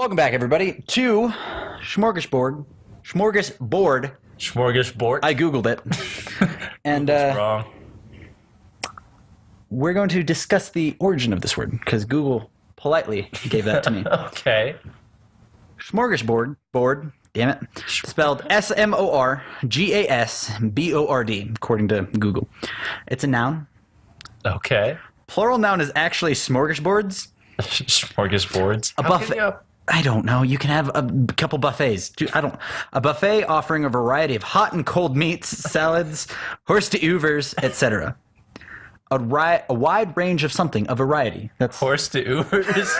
Welcome back, everybody, to Smorgasbord. Smorgasbord. Smorgasbord. I Googled it. And wrong. we're going to discuss the origin of this word, because Google politely gave that to me. Okay. Smorgasbord, board, damn it, spelled S-M-O-R-G-A-S-B-O-R-D, according to Google. It's a noun. Okay. Plural noun is actually smorgasbords. Smorgasbords. A buffet. I don't know. You can have a couple buffets. A buffet offering a variety of hot and cold meats, salads, horse to oeuvres, etc. A wide range of something, a variety. That's Horse to oeuvres.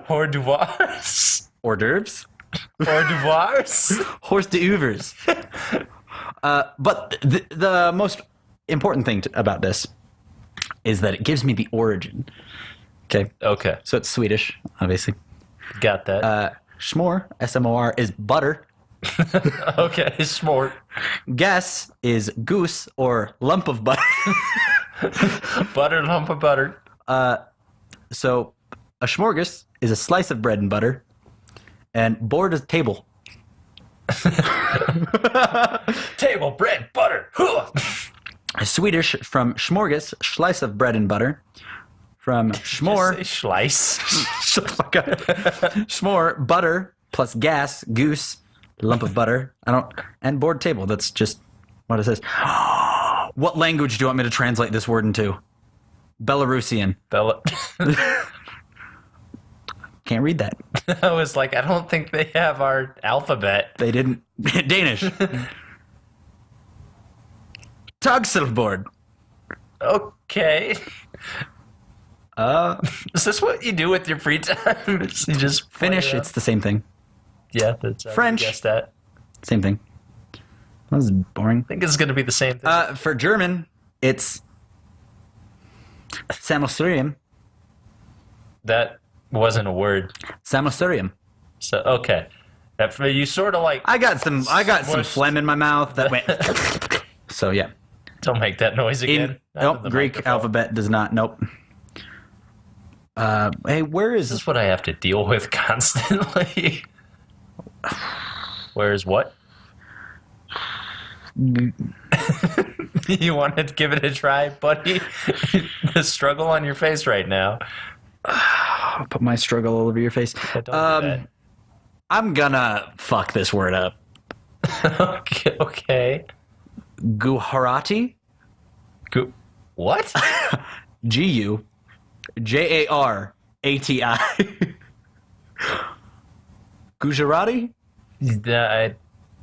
Hors d'oeuvres. hors d'oeuvres. Hors d'oeuvres. Horse to oeuvres. But the most important thing about this is that it gives me the origin. Okay. Okay. So it's Swedish, obviously. Got that. Schmor, S-M-O-R, is butter. Okay. Smort. Guess is goose or lump of butter. Butter, lump of butter. So a smorgas is a slice of bread and butter, and board is table. Table, bread, butter. Swedish from smorgas, slice of bread and butter. From schmor, Slice. shut the fuck up. Schmor, butter plus gas, goose, lump of butter. And board table. That's just what it says. What language do you want me to translate this word into? Belarusian. Can't read that. I was like, I don't think they have our alphabet. They didn't. Danish. Tagsilfboard. Okay. Is this what you do with your free time? You just Finnish, it's the same thing. Yeah, that's French. I guess that. Same thing. That was boring. I think it's going to be the same thing. For German, it's Sammelsurium. That wasn't a word. Sammelsurium. So okay, you sort of like. I got some Smushed. phlegm in my mouth that went. So yeah. Don't make that noise again. Nope. Greek microphone. alphabet does not. Nope. Hey, where is This is what I have to deal with constantly. Where's what? You wanted to give it a try, buddy? The struggle on your face right now. I'll put my struggle all over your face. Don't do that. I'm gonna fuck this word up. Okay. Gujarati. What? Gujarati. Gujarati?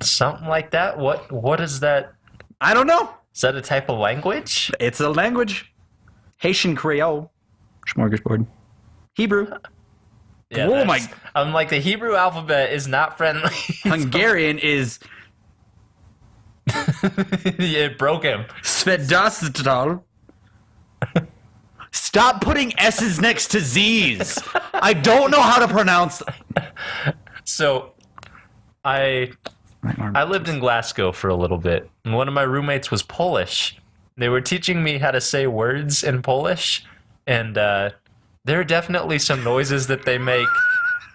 Something like that? What is that? I don't know. Is that a type of language? It's a language. Haitian Creole. Smorgasbord. Hebrew. Yeah, Oh my- I'm like, the Hebrew alphabet is not friendly. Hungarian is It broke him. Svedastal. Stop putting S's next to Z's. I don't know how to pronounce. So, I lived in Glasgow for a little bit, and one of my roommates was Polish. They were teaching me how to say words in Polish, and there are definitely some noises that they make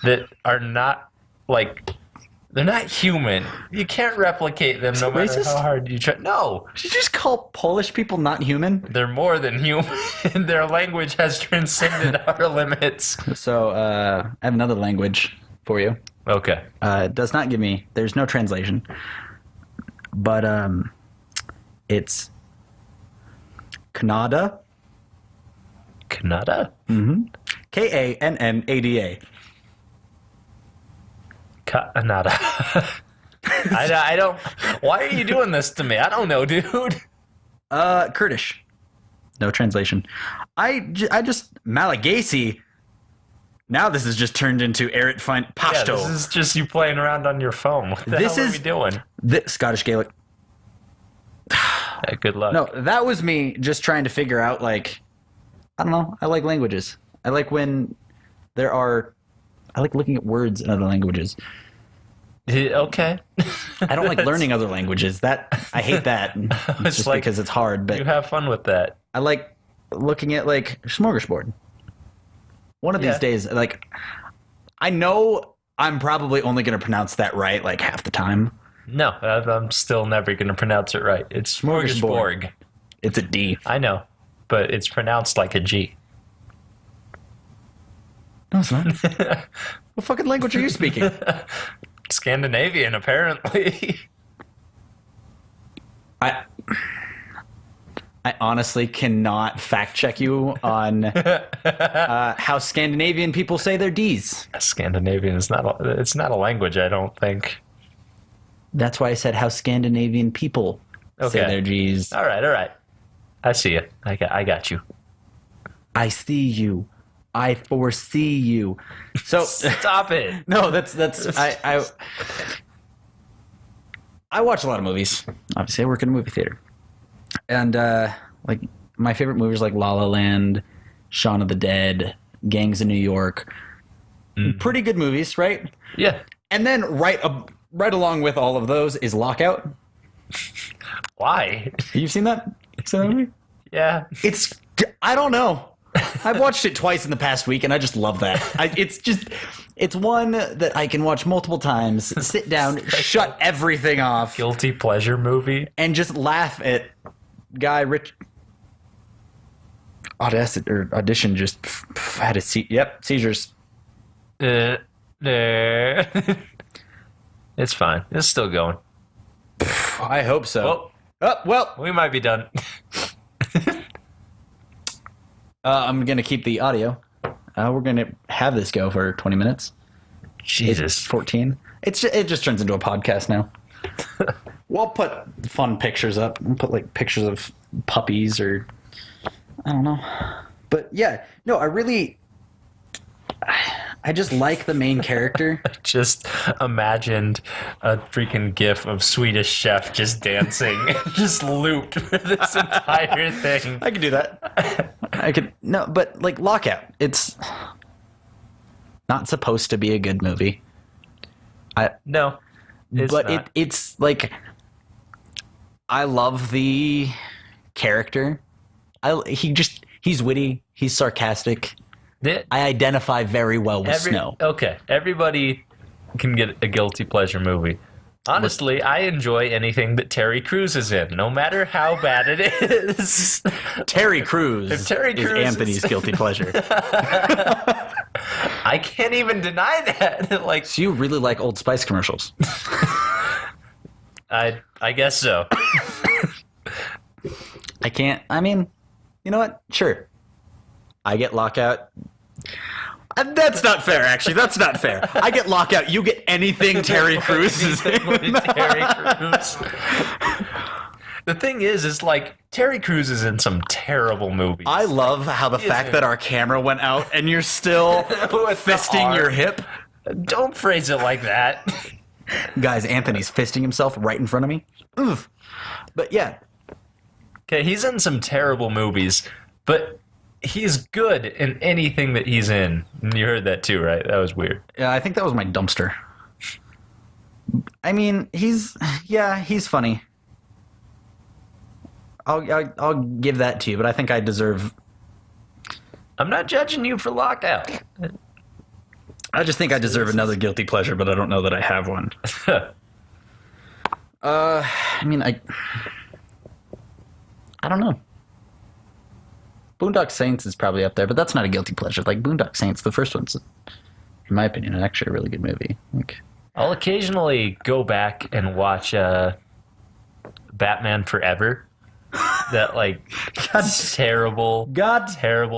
that are not, like, they're not human. You can't replicate them no matter racist? how hard you try. No, Did you just call Polish people not human? they're more than human. Their language has transcended our limits. So I have another language for you. Okay. It does not give me. There's no translation, but it's Kannada. Kannada? Kannada. Kannada. I don't. Why are you doing this to me? I don't know, dude. Kurdish. No translation. I just Malagasy. Now this has just turned into Erit Fine Yeah, Pashto. this is just you playing around on your phone. What the hell are we doing? Scottish Gaelic. Good luck. No, that was me just trying to figure out, like, I don't know. I like languages. I like when I like looking at words in other languages. Okay. I don't like learning other languages. I hate that. It's just like, because it's hard. But you have fun with that. I like looking at, like, Smorgasbord. One of these days, like, I know I'm probably only going to pronounce that right like half the time. No, I'm still never going to pronounce it right. It's Smorgasbord. It's a D. I know, but it's pronounced like a G. No, it's not. What fucking language are you speaking? Scandinavian, apparently. I honestly cannot fact check you on how Scandinavian people say their D's. Scandinavian is it's not a language, I don't think. That's why I said how Scandinavian people say their G's. All right. I see it. I got you. I see you. I foresee you. So stop it. No, that's I watch a lot of movies. Obviously, I work in a movie theater. And like my favorite movies like La La Land, Shaun of the Dead, Gangs of New York. Pretty good movies, right? Yeah. And then right along with all of those is Lockout. Why? You've seen that? Seen that movie? Yeah. I don't know. I've watched it twice in the past week, and I just love that. It's one that I can watch multiple times, sit down, shut everything off. Guilty pleasure movie. And just laugh at Guy Ritchie. Audition just had a seizures. It's fine. It's still going. I hope so. Well, we might be done. I'm going to keep the audio. We're going to have this go for 20 minutes. Jesus. 14. It just turns into a podcast now. We'll put fun pictures up. We'll put like pictures of puppies or I don't know. But yeah, no, I just like the main character. I just imagined a freaking gif of Swedish Chef just dancing, just looped for this entire thing. I could do that. No, but like Lockout, it's not supposed to be a good movie. No, it's like I love the character. He's witty. He's sarcastic. I identify very well with Snow. Okay, everybody can get a guilty pleasure movie. Honestly, I enjoy anything that Terry Crews is in, no matter how bad it is. Terry Crews is Anthony's guilty pleasure. I can't even deny that. Like, so you really like Old Spice commercials? I guess so. I can't. I mean, you know what? Sure. I get Lockout. That's not fair, actually. That's not fair. I get Lockout. You get anything Terry Crews is in. Terry Crews. The thing is like Terry Crews is in some terrible movies. I love how the fact that our camera went out and you're still fisting your hip. Don't phrase it like that. Guys, Anthony's fisting himself right in front of me. Oof. But yeah. Okay, he's in some terrible movies, but he's good in anything that he's in. You heard that too, right? That was weird. Yeah, I think that was my dumpster. I mean, he's funny. I'll give that to you, but I think I deserve. I'm not judging you for Lockout. I just think I deserve another guilty pleasure, but I don't know that I have one. I mean, I don't know. Boondock Saints is probably up there, but that's not a guilty pleasure. Like Boondock Saints, the first one's, in my opinion, actually a really good movie. Like, I'll occasionally go back and watch Batman Forever. That terrible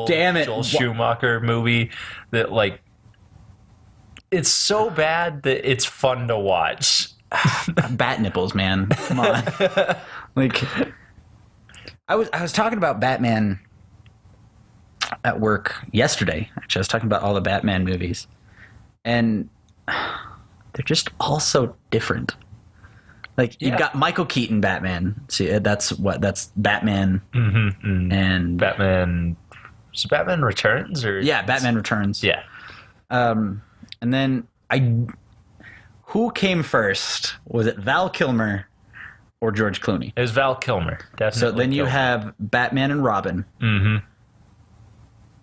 damn it. Joel Schumacher movie that like it's so bad that it's fun to watch. Bat nipples, man. Come on. Like I was talking about Batman at work yesterday. Actually, I was talking about all the Batman movies. And they're just all so different. Like you've got Michael Keaton Batman. See, that's Batman. Mm-hmm. And Batman. Is it Batman Returns or Batman Returns. Yeah. And then who came first? Was it Val Kilmer or George Clooney? It was Val Kilmer. Definitely. So then you have Batman and Robin. Mm-hmm.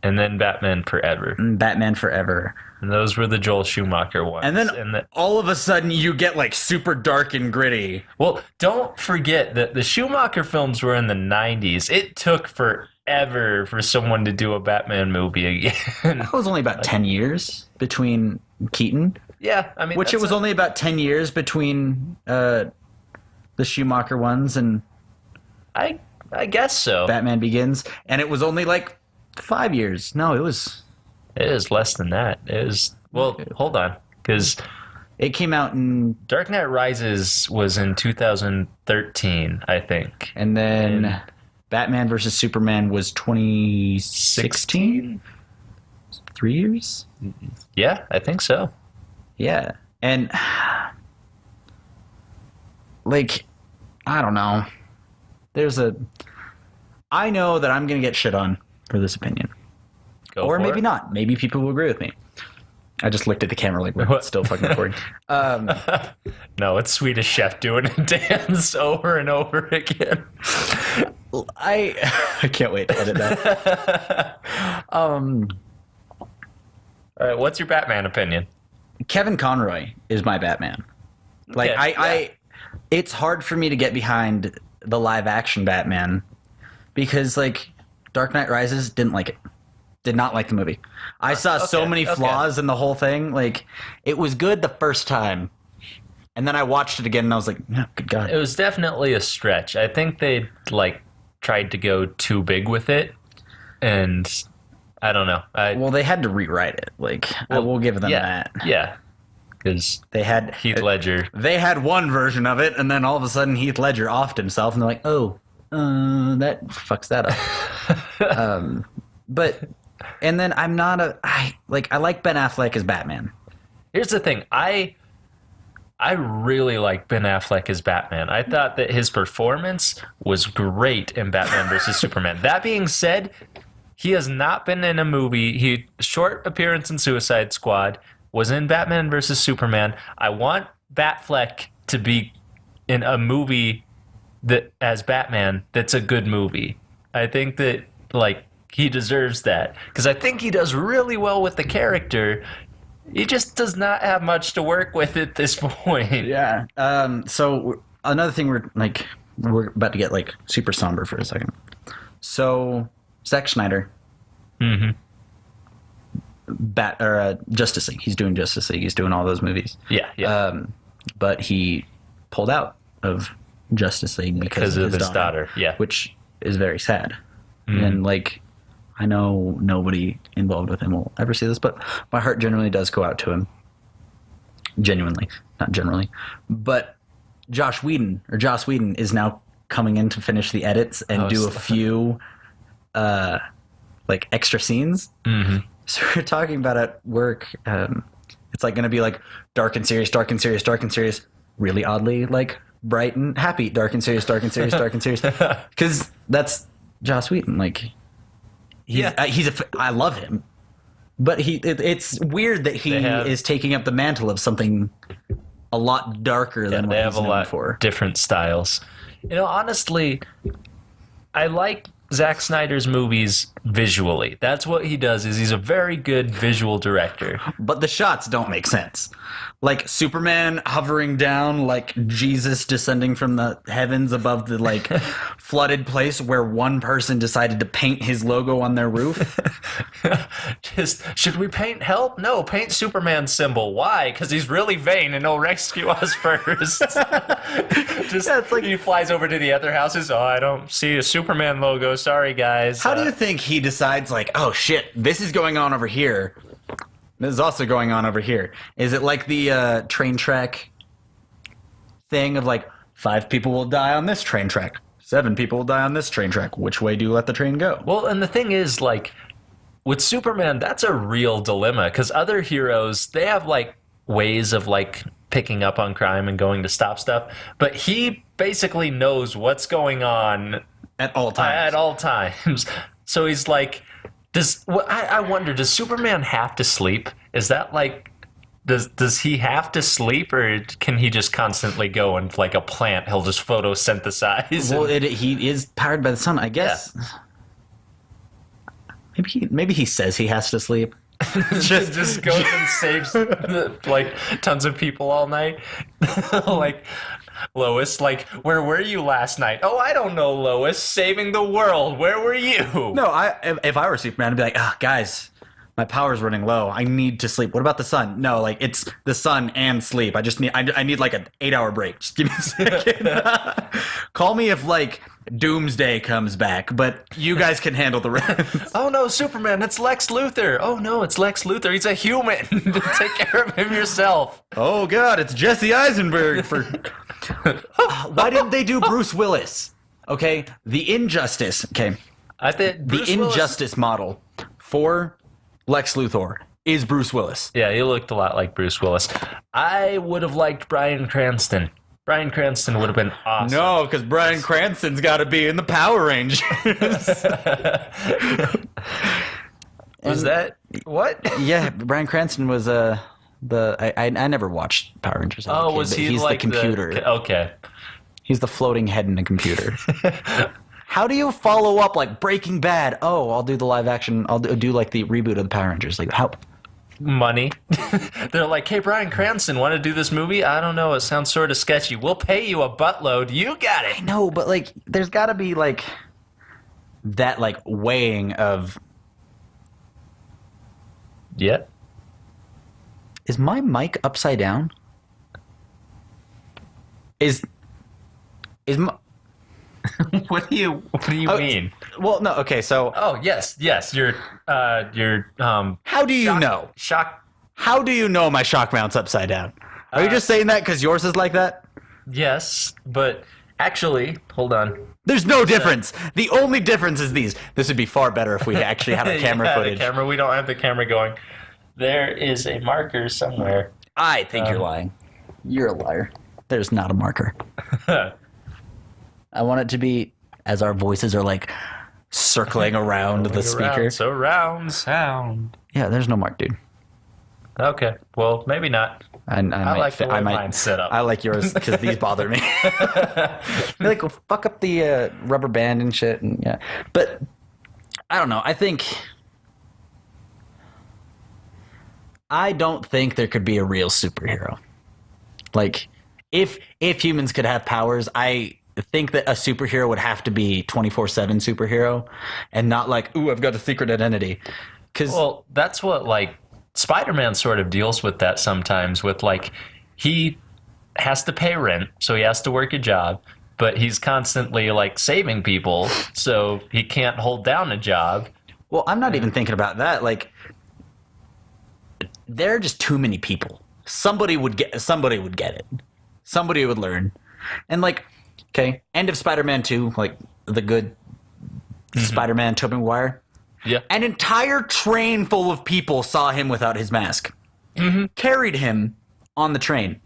and then Batman Forever. Batman Forever. And those were the Joel Schumacher ones. And then all of a sudden you get like super dark and gritty. Well, don't forget that the Schumacher films were in the 90s. It took forever for someone to do a Batman movie again. That was only about 10 years between Keaton. Yeah, I mean... Which it was only about 10 years between the Schumacher ones and... I guess so. Batman Begins. And it was only like 5 years. No, it was... It is less than that. It is... Well, hold on. Because... It came out in... Dark Knight Rises was in 2013, I think. And then Batman vs. Superman was 2016? 3 years? Yeah, I think so. Yeah. And... Like, I don't know. I know that I'm going to get shit on for this opinion. Or maybe not. Maybe people will agree with me. I just looked at the camera like we're still fucking recording. No, it's Swedish Chef doing a dance over and over again. I can't wait to edit that. All right, what's your Batman opinion? Kevin Conroy is my Batman. Like Okay, it's hard for me to get behind the live action Batman because like Dark Knight Rises did not like the movie. I saw so many flaws in the whole thing. Like it was good the first time. And then I watched it again and I was like, oh, good God. It was definitely a stretch. I think they tried to go too big with it. And I don't know. Well, they had to rewrite it. I will give them that. Yeah. Because they had Heath Ledger. They had one version of it, and then all of a sudden Heath Ledger offed himself, and they're like, "Oh, that fucks that up." And then I'm not I like Ben Affleck as Batman. Here's the thing, I really like Ben Affleck as Batman. I thought that his performance was great in Batman vs. Superman. That being said, he has not been in a movie. Short appearance in Suicide Squad. Was in Batman vs. Superman. I want Batfleck to be in a movie that as Batman that's a good movie. I think that he deserves that because I think he does really well with the character. He just does not have much to work with at this point. Yeah. So another thing we're about to get super somber for a second. So Zack Snyder. Mm-hmm. Justice League. He's doing Justice League. He's doing all those movies. Yeah. But he pulled out of Justice League because of his daughter. Yeah. Which is very sad. Mm. And I know nobody involved with him will ever see this, but my heart generally does go out to him. Genuinely, not generally. But Joss Whedon is now coming in to finish the edits and do a few extra scenes. Mm-hmm. So we're talking about at work. It's going to be dark and serious, dark and serious, dark and serious. Really oddly bright and happy, dark and serious, dark and serious, dark and serious. Because that's Joss Whedon. I love him, but it's weird that he is taking up the mantle of something a lot darker than what he's known for. Different styles. Honestly, I like Zack Snyder's movies visually. That's what he does. He's a very good visual director. But the shots don't make sense. Superman hovering down like Jesus descending from the heavens above the flooded place where one person decided to paint his logo on their roof. Should we paint help? No, paint Superman's symbol. Why? Because he's really vain and he'll rescue us first. He flies over to the other houses. Oh, I don't see a Superman logo. Sorry, guys. How do you think he decides oh shit, this is going on over here? This is also going on over here. Is it like the train track thing of 5 people will die on this train track, 7 people will die on this train track. Which way do you let the train go? Well, and the thing is, with Superman, that's a real dilemma because other heroes, they have ways of picking up on crime and going to stop stuff, but he basically knows what's going on at all times. So he's I wonder, does Superman have to sleep? Is that does he have to sleep, or can he just constantly go and a plant, he'll just photosynthesize? Well, he is powered by the sun, I guess. Maybe he says he has to sleep. just goes and saves like tons of people all night. Like Lois, like, where were you last night? Oh, I don't know, Lois. Saving the world. Where were you? No, if I were Superman, I'd be like, guys, my power's running low. I need to sleep. What about the sun? No, like it's the sun and sleep. I need like an 8-hour break. Just give me a second. Call me if like Doomsday comes back, but you guys can handle the rest. Oh no, Superman, it's Lex Luthor. Oh no, it's Lex Luthor. He's a human. Take care of him yourself. Oh God, it's Jesse Eisenberg for. Why didn't they do Bruce Willis? Okay, the Injustice. Okay, I think the Injustice model for Lex Luthor is Bruce Willis. Yeah, he looked a lot like Bruce Willis. I would have liked Bryan Cranston. Bryan Cranston would have been awesome. No, because Bryan Cranston's got to be in the Power Rangers. Was that what? Yeah, Bryan Cranston was I never watched Power Rangers. Oh, was he he's like the computer? Okay. He's the floating head in a computer. How do you follow up like Breaking Bad? Oh, I'll do the live action. I'll do like the reboot of the Power Rangers. Like how? Money. They're like, hey, Bryan Cranston, want to do this movie? I don't know. It sounds sort of sketchy. We'll pay you a buttload. You got it. I know, but like, there's got to be like that like weighing of. Yeah. Is my mic upside down? Is my What do you mean? Well, no. Okay, so Oh, yes. You're how do you know? Shock. How do you know my shock mount's upside down? Are you just saying that because yours is like that? Yes, but actually, hold on. There's no difference. The only difference is these. This would be far better if we actually had a camera footage. The camera. We don't have the camera going. There is a marker somewhere. I think you're lying. You're a liar. There's not a marker. I want it to be as our voices are like circling around the speaker. Surround sound. Yeah, there's no mark, dude. Okay, well, maybe not. I like the way mine's set up. I like yours because these bother me. They like fuck up the rubber band and shit, and yeah. But I don't know. I don't think there could be a real superhero. Like, if humans could have powers, I think that a superhero would have to be 24/7 superhero, and not like, ooh, I've got a secret identity. Well, that's what like SpiderMan sort of deals with that sometimes. With like, he has to pay rent, so he has to work a job, but he's constantly like saving people, so he can't hold down a job. Well, I'm not even thinking about that. Like, there are just too many people. Somebody would get it. Somebody would learn. And like, okay, end of Spider-Man 2, like the good Spider-Man, Tobey Maguire. Yeah. An entire train full of people saw him without his mask. Carried him on the train.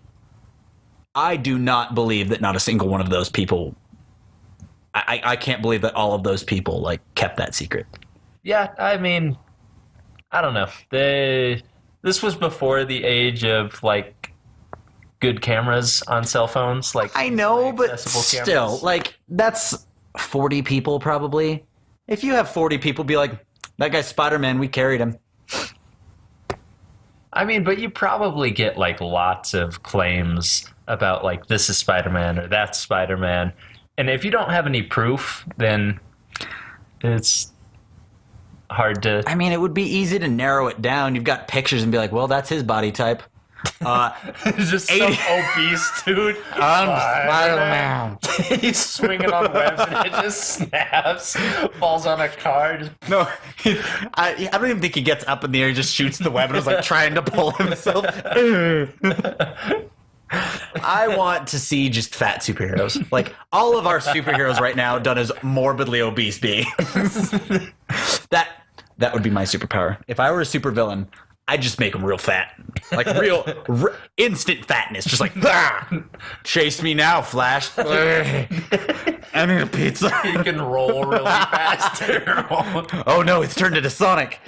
I do not believe that not a single one of those people. I can't believe that all of those people like kept that secret. Yeah, I mean, I don't know. This was before the age of like good cameras on cell phones. Like, I know, like, but still, like, that's 40 people probably. If you have 40 people, be like, that guy's Spider-Man, we carried him. I mean, but you probably get like lots of claims about like, this is Spider-Man or that's Spider-Man. And if you don't have any proof, then it's hard to. I mean, it would be easy to narrow it down. You've got pictures and be like, well, that's his body type. Just some obese dude. Spider-Man. He's swinging on webs and it just snaps, falls on a car. No, I don't even think he gets up in the air. He just shoots the web and is like trying to pull himself. I want to see just fat superheroes. Like, all of our superheroes right now done as morbidly obese beings. That would be my superpower. If I were a supervillain, I'd just make them real fat. Like, instant fatness. Just like, chase me now, Flash. I need a pizza. He can roll really fast. Oh no, it's turned into Sonic.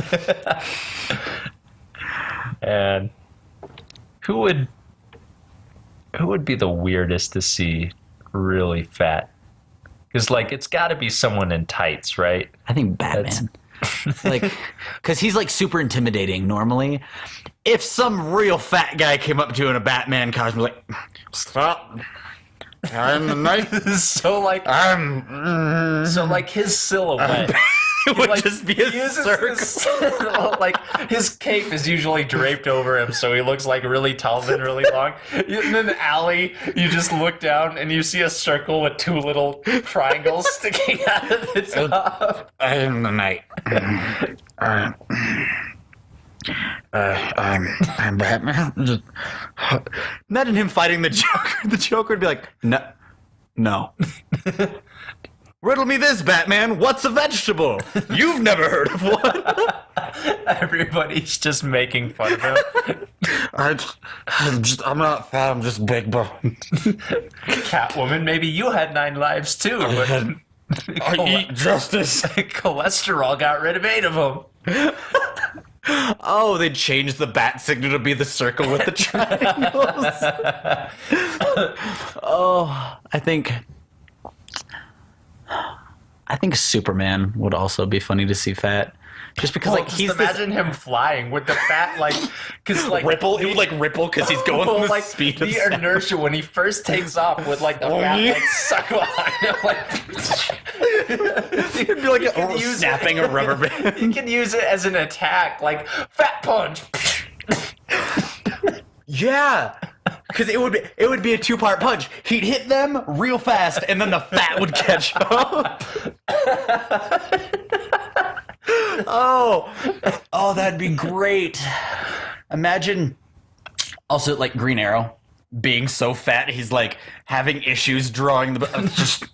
And who would be the weirdest to see really fat? Because like, it's got to be someone in tights, right? I think Batman. Like, because he's like super intimidating normally. If some real fat guy came up to you in a Batman costume, like, stop. I'm the knight. So like his silhouette. It would like, just be a circle. Like his cape is usually draped over him, so he looks like really tall and really long. And in the alley, you just look down and you see a circle with two little triangles sticking out of the top. I am the knight. I'm Batman. Imagine him fighting the Joker. The Joker would be like, no. Riddle me this, Batman. What's a vegetable? You've never heard of one. Everybody's just making fun of him. I'm not fat. I'm just big boned. Catwoman, maybe you had 9 lives too, but I eat justice. cholesterol got rid of 8 of them. Oh, they changed the bat signal to be the circle with the triangles. Oh, I think Superman would also be funny to see fat. Just because, like, just he's imagine him flying with the fat, like, because like ripple. It would like ripple because he's going the like speed of the sound. inertia when he first takes off with like the fat like suck behind him, like It'd be like snapping a rubber band. you can use it as an attack, like fat punch. Yeah, because it would be a 2-part punch. He'd hit them real fast, and then the fat would catch up. Oh, that'd be great. Imagine also like Green Arrow being so fat he's like having issues drawing the just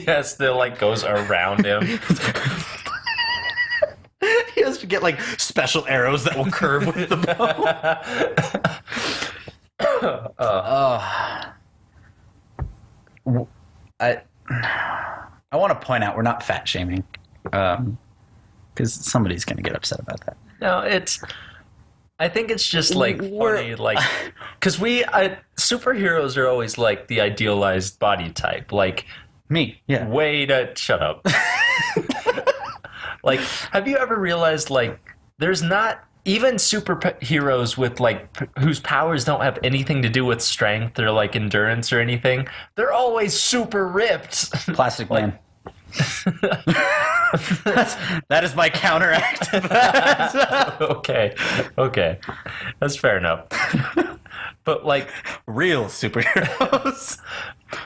Yes, the like goes around him. he has to get like special arrows that will curve with the bow. I want to point out we're not fat shaming. Because somebody's going to get upset about that. No, I think it's just like funny, like, because superheroes are always like the idealized body type, like me. Yeah. Shut up. Like, have you ever realized like there's not even superheroes with like whose powers don't have anything to do with strength or like endurance or anything? They're always super ripped. Plastic Man. that is my counteract. Okay, that's fair enough. But like real superheroes,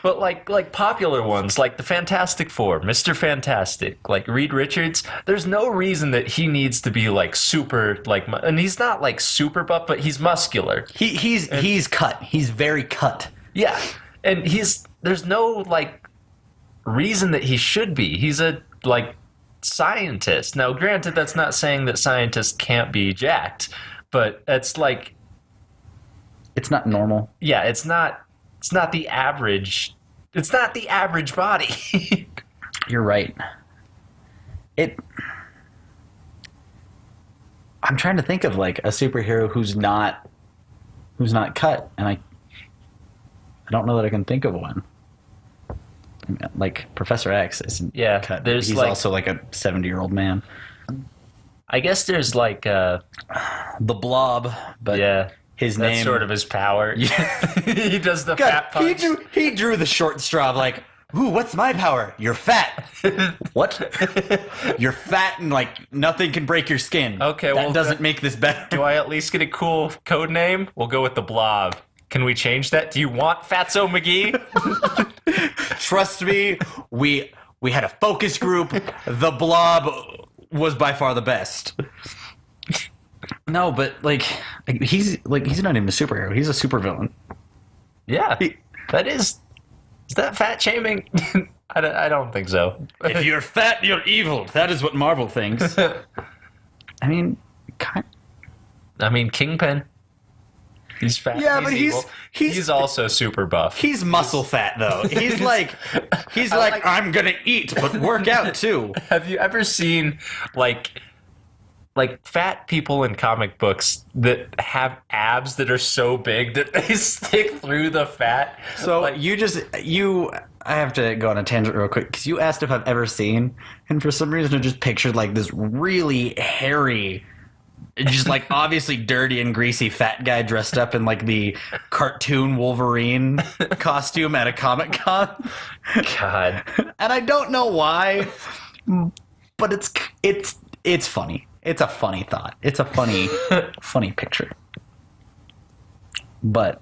but like popular ones like the Fantastic Four, Mr. Fantastic, like Reed Richards. There's no reason that he needs to be like super like, and he's not like super buff, but he's muscular. He's cut. He's very cut. Yeah, and there's no like reason that he should be. He's a like scientist. Now, granted, that's not saying that scientists can't be jacked, but it's like it's not normal. Yeah, it's not the average. It's not the average body. You're right. I'm trying to think of like a superhero who's not cut, and I don't know that I can think of one. Like Professor X isn't cut. He's like, also like a 70-year-old man. I guess there's like the Blob, but yeah, his that's name sort of his power. Yeah. He does the fat punch. He drew the short straw of like, ooh, what's my power? You're fat. What? You're fat and like nothing can break your skin. Okay, that doesn't make this better. Do I at least get a cool code name? We'll go with the Blob. Can we change that? Do you want Fatso McGee? Trust me, we had a focus group. The Blob was by far the best. No, but like he's not even a superhero. He's a supervillain. Yeah, is that fat shaming? I don't think so. If you're fat, you're evil. That is what Marvel thinks. I mean, Kingpin. He's fat. Yeah, but he's also super buff. He's muscle fat though. He's like I'm gonna eat but work out too. Have you ever seen like fat people in comic books that have abs that are so big that they stick through the fat? So like, you I have to go on a tangent real quick because you asked if I've ever seen, and for some reason I just pictured like this really hairy, just like obviously dirty and greasy fat guy dressed up in like the cartoon Wolverine costume at a Comic-Con. God. And I don't know why, but it's funny. It's a funny thought. It's a funny picture. But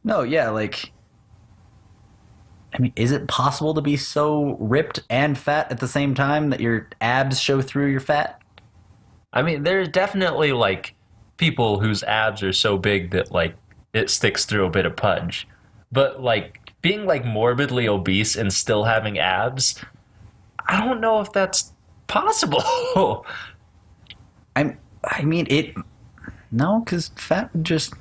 no, yeah, like, I mean, is it possible to be so ripped and fat at the same time that your abs show through your fat? I mean, there's definitely like people whose abs are so big that like it sticks through a bit of pudge. But like being like morbidly obese and still having abs, I don't know if that's possible. I mean, no, because fat would just...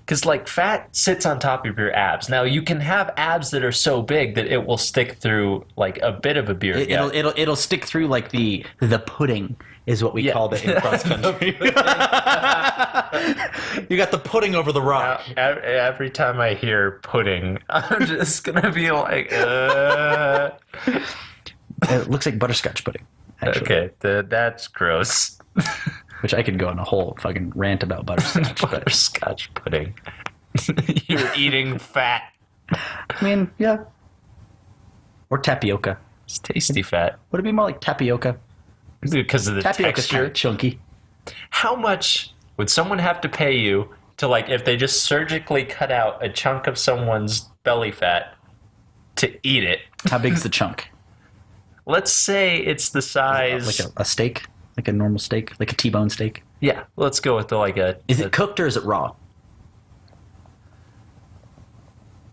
Because, like, fat sits on top of your abs. Now, you can have abs that are so big that it will stick through, like, a bit of a beard. It'll stick through, like, the pudding is what we called it in cross-country. You got the pudding over the rock. Now, every time I hear pudding, I'm just going to be like, It looks like butterscotch pudding, actually. Okay, that's gross. Which I could go on a whole fucking rant about butterscotch. Butterscotch pudding. You're eating fat. I mean, yeah. Or tapioca. It's tasty fat. Would it be more like tapioca? Because of the Tapioca's texture. kind of chunky. How much would someone have to pay you to, like, if they just surgically cut out a chunk of someone's belly fat to eat it? How big's the chunk? Let's say it's the size... Like a steak? Like a normal steak? Like a T-bone steak? Yeah, let's go with Is it cooked or is it raw?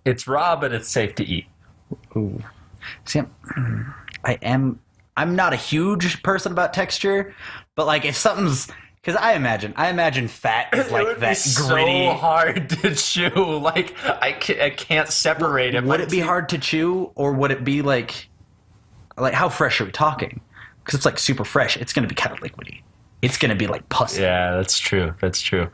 It's raw, but it's safe to eat. Ooh. See, I'm not a huge person about texture, but like if something's... Because I imagine fat is like it would that be gritty... so hard to chew. Like, I can't separate it. Would it be hard to chew, or would it be like how fresh are we talking? Because it's like super fresh. It's going to be kind of liquidy. It's going to be like pussy. Yeah, that's true. That's true.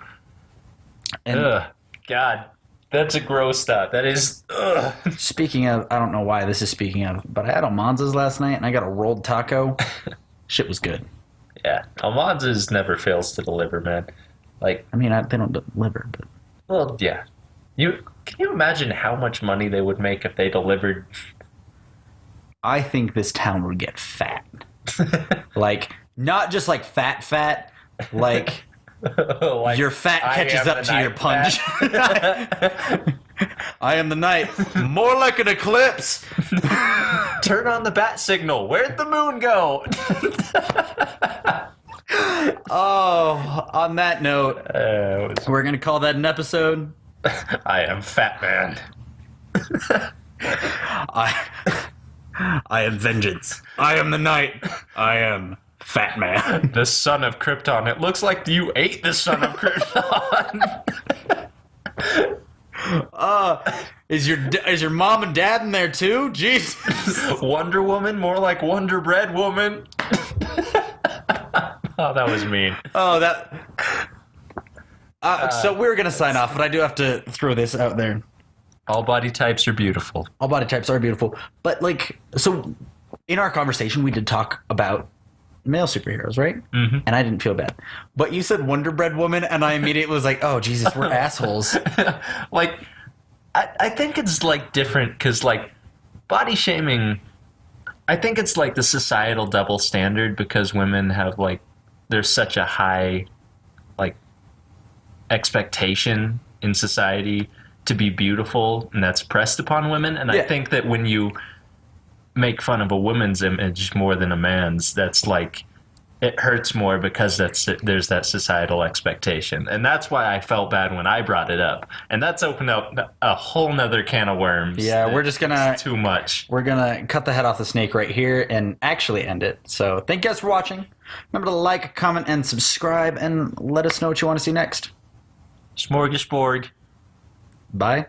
And ugh. God, that's a gross thought. That is... Ugh. Speaking of, I don't know why this is speaking of, but I had Almanza's last night, and I got a rolled taco. Shit was good. Yeah, Almanza's never fails to deliver, man. Like, I mean, they don't deliver, but... Well, yeah. Can you imagine how much money they would make if they delivered? I think this town would get fat. Like, not just like fat, like, like your fat catches up to your punch. I am the night. More like an eclipse. Turn on the bat signal. Where'd the moon go? Oh, on that note, we're going to call that an episode. I am Fat Man. I am vengeance. I am the night. I am Fat Man. The son of Krypton. It looks like you ate the son of Krypton. Is your mom and dad in there too? Jesus. Wonder Woman, more like Wonder Bread Woman. Oh, that was mean. Oh, that. So we're gonna sign off, but I do have to throw this out there. All body types are beautiful. All body types are beautiful, but like, so in our conversation, we did talk about male superheroes, right? Mm-hmm. And I didn't feel bad, but you said Wonder Bread Woman, and I immediately was like, oh Jesus, we're assholes. Like, I think it's like different because like body shaming. I think it's like the societal double standard because women have like there's such a high like expectation in society to be beautiful, and that's pressed upon women. And yeah. I think that when you make fun of a woman's image more than a man's, that's like it hurts more because there's that societal expectation. And that's why I felt bad when I brought it up. And that's opened up a whole nother can of worms. Yeah, we're just gonna too much. We're gonna cut the head off the snake right here and actually end it. So thank you guys for watching. Remember to like, comment, and subscribe, and let us know what you want to see next. Smorgasbord. Bye.